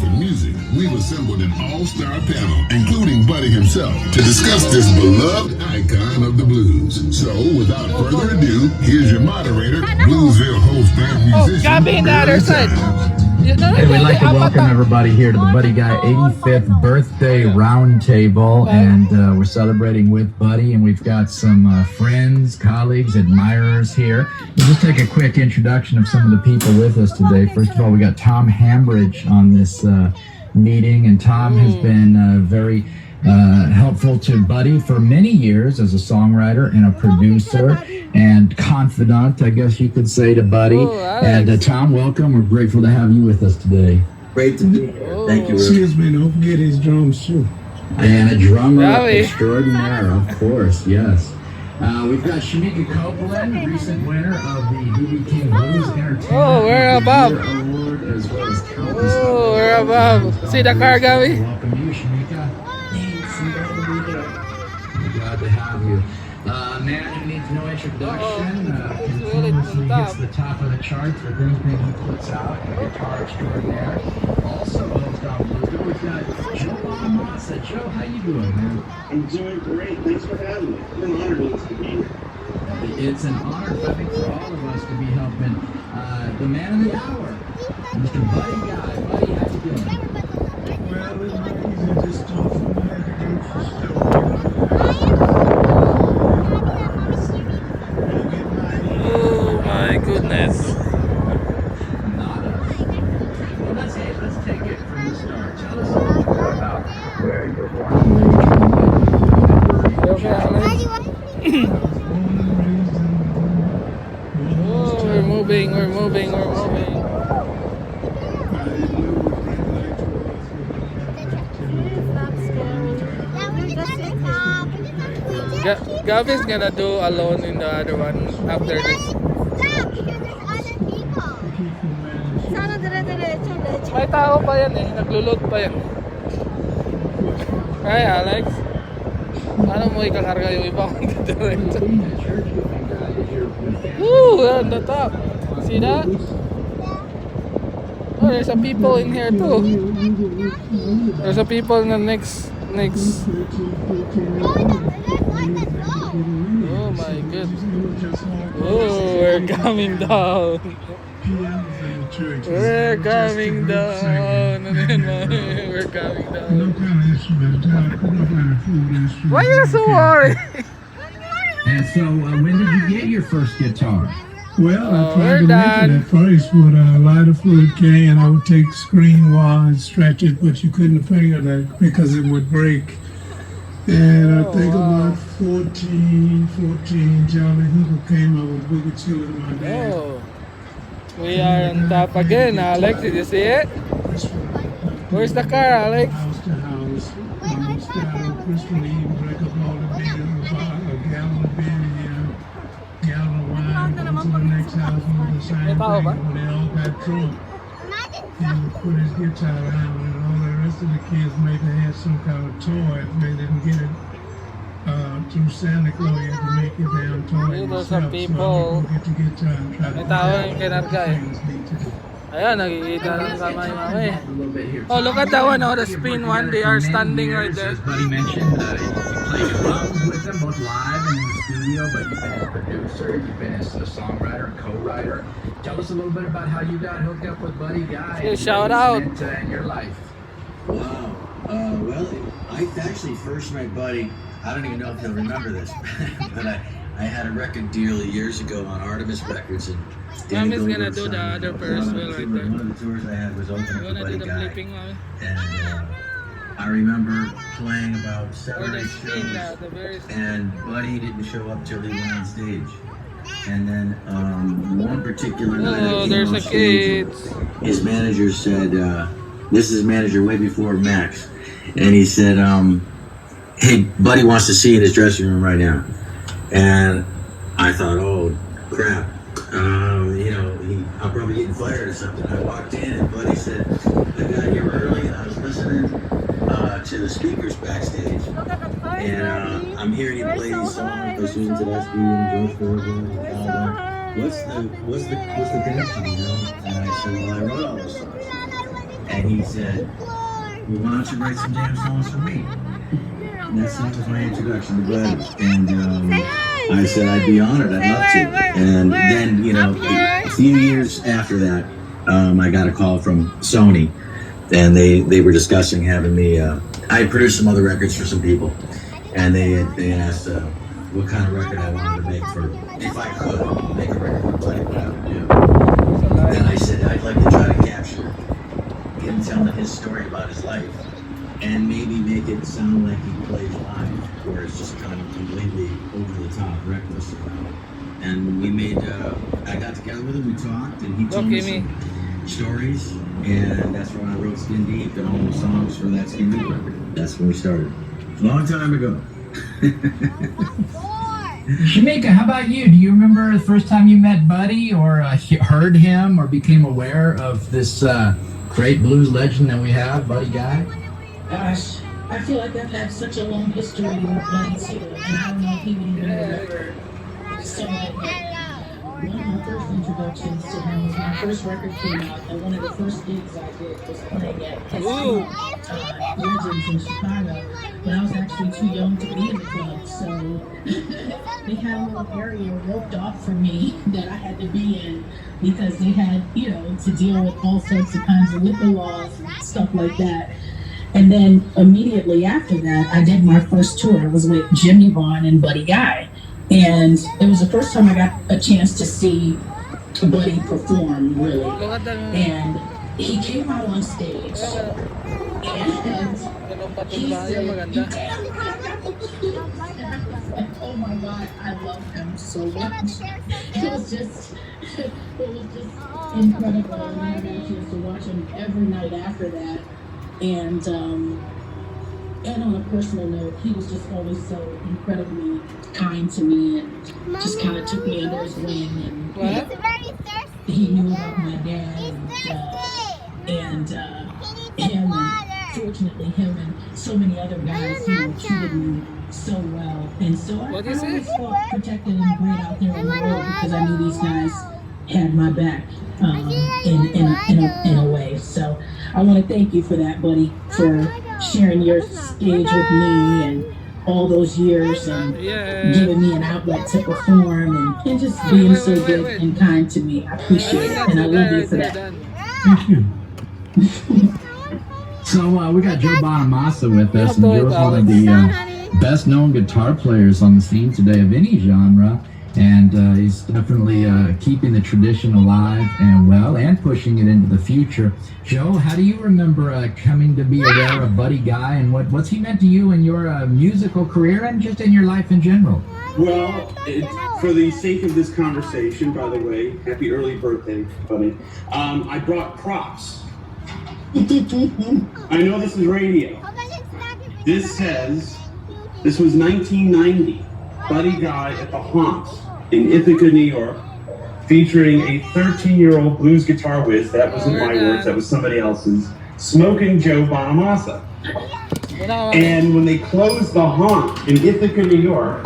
life and music, we've assembled an all-star panel, including Buddy himself, to discuss this beloved icon of the blues. So, without further ado, here's your moderator, Bluesville host and musician, Gabby on the other side. Hey, we'd like to welcome everybody here to the Buddy Guy 85th birthday roundtable, and we're celebrating with Buddy, and we've got some friends, colleagues, admirers here. We'll just take a quick introduction of some of the people with us today. First of all, we got Tom Hambridge on this meeting, and Tom has been very helpful to Buddy for many years as a songwriter and a producer and confidant, I guess you could say, to Buddy. And Tom, welcome. We're grateful to have you with us today. Great to be here. Thank you. Excuse me, don't forget his drums too. And a drummer extraordinaire, of course, yes. We've got Shamika Copeland, recent winner of the BB King Blues Entertainment we're above. Award, as well as countless We're above. See the car, Gabby? Welcome you, Shamika. Glad to have you. Man who needs no introduction, continuously hits the top of the charts with anything he puts out, a guitar extraordinaire. Also host on Bluesville, we've got Joe Massa. Joe, how you doing, man? I'm doing great. Thanks for having me. It's an honor to be here. It's an honor, I think, for all of us to be helping the man of the hour, Mr. Buddy Guy. Buddy, how you doing? Well, it's not easy to start from the introduction still. Oh my goodness. Not us. Well, let's take it from the start. Tell us a little more about where you're born and raised. We're moving. Gabby's gonna do alone in the other one after this. May tao pa yan eh, naglulot pa yan. Hi Alex. Paano mo ikakarga yung iba kung didiretso? Woo! On the top. See that? Oh, there's some people in here too. There's some people in the next. Oh my goodness. Oh, we're coming down. We're coming down. We're coming down. Why are you so worried? And so, when did you get your first guitar? Well, I tried to make it at first with a lighter fluid can. I would take screen wire and stretch it, but you couldn't finger that because it would break. And I think about 14, Charlie Hooper came up with Boogie Chill in my band. Oh, we are on top again, Alex. Did you see it? Where's the car, Alex? House to house. Start on Christmas Eve, break up all the beer, about a gallon of beer, gallon of wine, go to the next house and do the same thing. When they all got drunk, he would put his guitar down, and all the rest of the kids maybe had some kind of toy. If they didn't get it through Santa Claus, you had to make your damn toy yourself. Some people. So get your guitar and try to May tao yung kinarga eh. Ayan, nakikita lang sa mga mami. Oh, look at that one, the spin one. They are standing right there. As Buddy mentioned, you play drums with them both live and in the studio, but you've been a producer, you've been a songwriter and co-writer. Tell us a little bit about how you got hooked up with Buddy Guy and shout out in your life. Wow. Well, I actually first met Buddy. I don't even know if he'll remember this, but I had a record deal years ago on Artemis Records, and Mommy's gonna do the other Ferries wheel right there. One of the tours I had was opening for Buddy Guy. Flipping, Mommy? And I remember playing about 7 or 8 shows, and Buddy didn't show up till he went on stage. And then one particular night I came on stage, his manager said, this is his manager way before Max, and he said, hey, Buddy wants to see you in his dressing room right now. And I thought, oh, crap. I'm probably getting fired or something. I walked in and Buddy said, I got here early and I was listening to the speakers backstage. And I'm hearing you play these songs, Pursuing to That Speed and George Thorogood and Cowboy. What's the connection, And I said, well, I wrote all those songs. And and he said, well, why don't you write some damn songs for me? And that was my introduction to Buddy. And I said I'd be honored, I'd love to. And then, you know, a few years after that, I got a call from Sony, and they were discussing having me. I produced some other records for some people, and they asked what kind of record I wanted to make for, if I could make a record for Buddy, what I would do. And I said I'd like to try to capture him telling his story about his life, and maybe make it sound like he plays live, where it's just kind of completely over the top, reckless. And we made, I got together with him, we talked, and he told me some stories, and that's when I wrote Skin Deep and all the songs for that Skin Deep record. That's when we started. A long time ago. Shamika, how about you? Do you remember the first time you met Buddy, or heard him, or became aware of this great blues legend that we have, Buddy Guy? Gosh, I feel like I've had such a long history with Buddy too, and I don't know if he would even remember some of it. One of my first introductions to him was my first record came out, and one of the first gigs I did was playing at his club, Legends in Chicago, when I was actually too young to be in the club, so they had a little area roped off for me that I had to be in, because they had, you know, to deal with all sorts of kinds of liquor laws and stuff like that. And then immediately after that, I did my first tour. It was with Jimmy Vaughn and Buddy Guy. And it was the first time I got a chance to see Buddy perform, really. And he came out on stage, and he said, "You damn right, oh my God, I love him so much." It was just incredible. And I got a chance to watch him every night after that. And on a personal note, he was just always so incredibly kind to me, and just kind of took me under his wing. And he knew about my dad, and him, and fortunately him and so many other guys who treated me so well. And so I always felt protected and great out there in the world, because I knew these guys had my back in a way. So I want to thank you for that, Buddy, for sharing your stage with me and all those years, and giving me an outlet to perform, and just being so good and kind to me. I appreciate it, and I love you for that. Thank you. So we got Joe Bonamassa with us, and Joe's one of the best known guitar players on the scene today of any genre. And he's definitely keeping the tradition alive and well, and pushing it into the future. Joe, how do you remember coming to be aware of Buddy Guy, and what's he meant to you in your musical career and just in your life in general? Well, for the sake of this conversation, by the way, happy early birthday, Buddy. I brought props. I know this is radio. This says, this was 1990. Buddy Guy at the Haunts in Ithaca, New York, featuring a 13-year-old blues guitar whiz, that wasn't my words, that was somebody else's, smoking Joe Bonamassa. And when they closed the Haunt in Ithaca, New York,